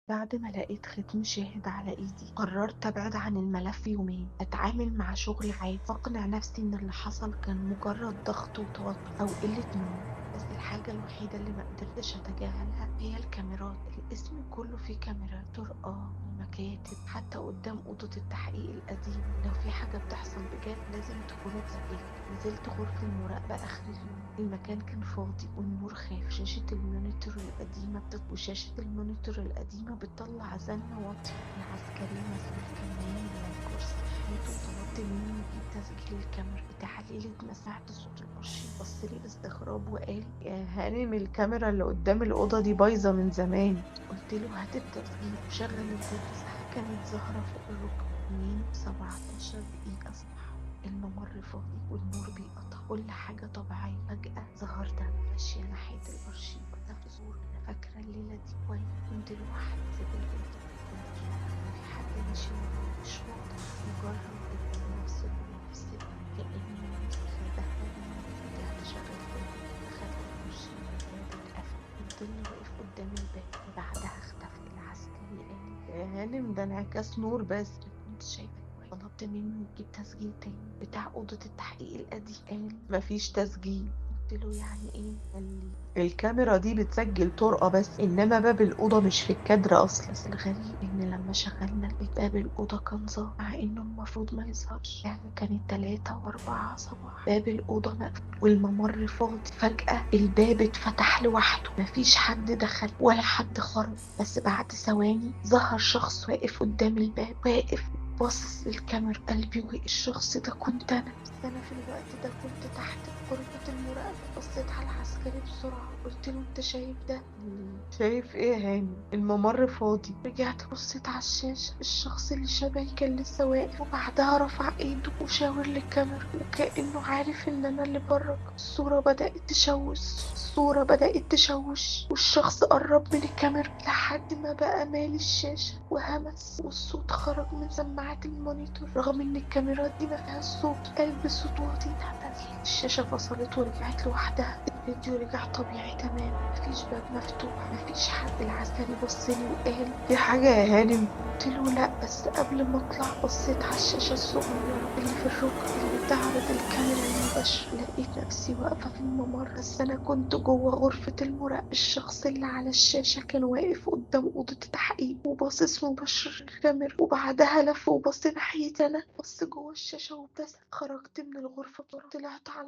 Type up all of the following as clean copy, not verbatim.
بعد ما لقيت ختم شاهد على ايدي قررت ابعد عن الملف يومين، اتعامل مع شغلي عادي واقنع نفسي ان اللي حصل كان مجرد ضغط وتوتر او قلة نوم. بس الحاجة الوحيدة اللي ما قدرتش اتجاهلها هي الكاميرات. الاسم كله فيه كاميرات، طرقة، المكاتب، حتى قدام أوضة التحقيق القديمة. لو في حاجة بتحصل بجد لازم تكون اتسجلت. نزلت غرفة المراقبة آخر اليوم، المكان كان فاضي والنور خافت. وشاشة المونيتور القديمة بتطلع زنة واطية. العسكري المسؤول كان نايم على الكرسي. صحيت وطلبت منه يجيب تسجيل الكاميرا. بتحليل سمعت صوت الأرشيف، بصلي باستغراب وقال: يا هانم، الكاميرا اللي قدام الأوضة دي بايظة من زمان. قلت له: هات التسجيل وشغل الفيديو. الساعة كانت ظاهرة فوق الركن. 2:17 دقيقة صح. الممر فاضي والنور بيقطع، كل حاجة طبيعية. فجأة ظهر دم ماشية ناحية الأرشيف. ده في صورة. أنا فاكرة الليلة دي كويس. كنت لوحدي سيب الفيديو. في حد ماشي ورايا مش واضح، مجرد ضد نفس الروح نفس الدم. كأني نسخة ذهبية مني. رجعت شغلت الفيديو، دخلت الأرشيف، الباب اتقفل، الظل وقف قدام الباب. بعدها اختفى. العسكري قال: يا هانم، ده انعكاس نور بس. ما كنت شايفة كويس. طلبت منه يجيب تسجيل تاني بتاع أوضة التحقيق القديم. قال: مفيش تسجيل. قلت له: يعني ايه؟ قال لي: الكاميرا دي بتسجل طرقة بس، انما باب الأوضة مش في الكادر اصلا. بس الغريب ان لما شغلنا البيت باب الأوضة كان ظاهر، مع انه المفروض ما يظهرش. يعني كانت 3 و4 صباح باب الأوضة مقفول والممر فاضي. فجأة الباب اتفتح لوحده، مفيش حد دخل ولا حد خرج. بس بعد ثواني ظهر شخص واقف قدام الباب، واقف باصص للكاميرا. قلبي وقف. الشخص ده كنت انا. بس انا في الوقت ده كنت تحت غرفة المراقبة. بصيت على العسكري بسرعة، قلت له: انت شايف ده؟ شايف ايه يا هاني؟ الممر فاضي. رجعت بصيت على الشاشة. الشخص اللي شبهي كان لسه واقف، وبعدها رفع ايده وشاور للكاميرا وكأنه عارف ان انا اللي بره. الصورة بدأت تشوش والشخص قرب من الكاميرا لحد ما بقى مالي الشاشة وهمس، والصوت خرج من سماعات المونيتور رغم ان الكاميرات دي ما فيهاش صوت. قال بصوت واطي: تحت. الشاشة فصلت ورجعت لوحدها. الفيديو رجع طبيعي تمام. مفيش باب مفتوح، مفيش حد. العسكري بصلي وقال: في حاجة يا هانم؟ قلت له: لا، بس قبل ما اطلع بصيت على الشاشة الصغيرة اللي في الركن اللي بتعرض الكاميرا المباشرة. لقيت نفسي واقفة في الممر، بس انا كنت جوه غرفة المراقبة. الشخص اللي على الشاشة كان واقف قدام أوضة التحقيق وباصص مباشر للكاميرا، وبعدها لف وبص ناحيتي انا. بص جوه الشاشة وابتسم. خرجت من الغرفة بسرعة، طلعت على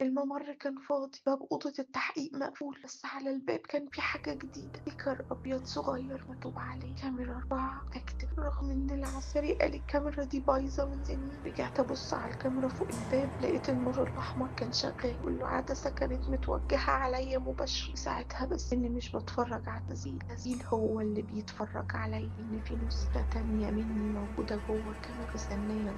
الممر كان فاضي. باب أوضة التحقيق مقفول، بس على الباب كان في حاجة جديدة: ستيكر أبيض صغير مكتوب عليه كاميرا 4 أكتف. رغم إن العسكري قال الكاميرا دي بايظة من سنين. رجعت أبص على الكاميرا فوق الباب، لقيت النور الأحمر كان شغال والعدسة كانت متوجهة عليا مباشرة. ساعتها بس إني مش بتفرج على التسجيل هو اللي بيتفرج عليا، إن في نسخة تانية مني موجودة جوه الكاميرا مستنية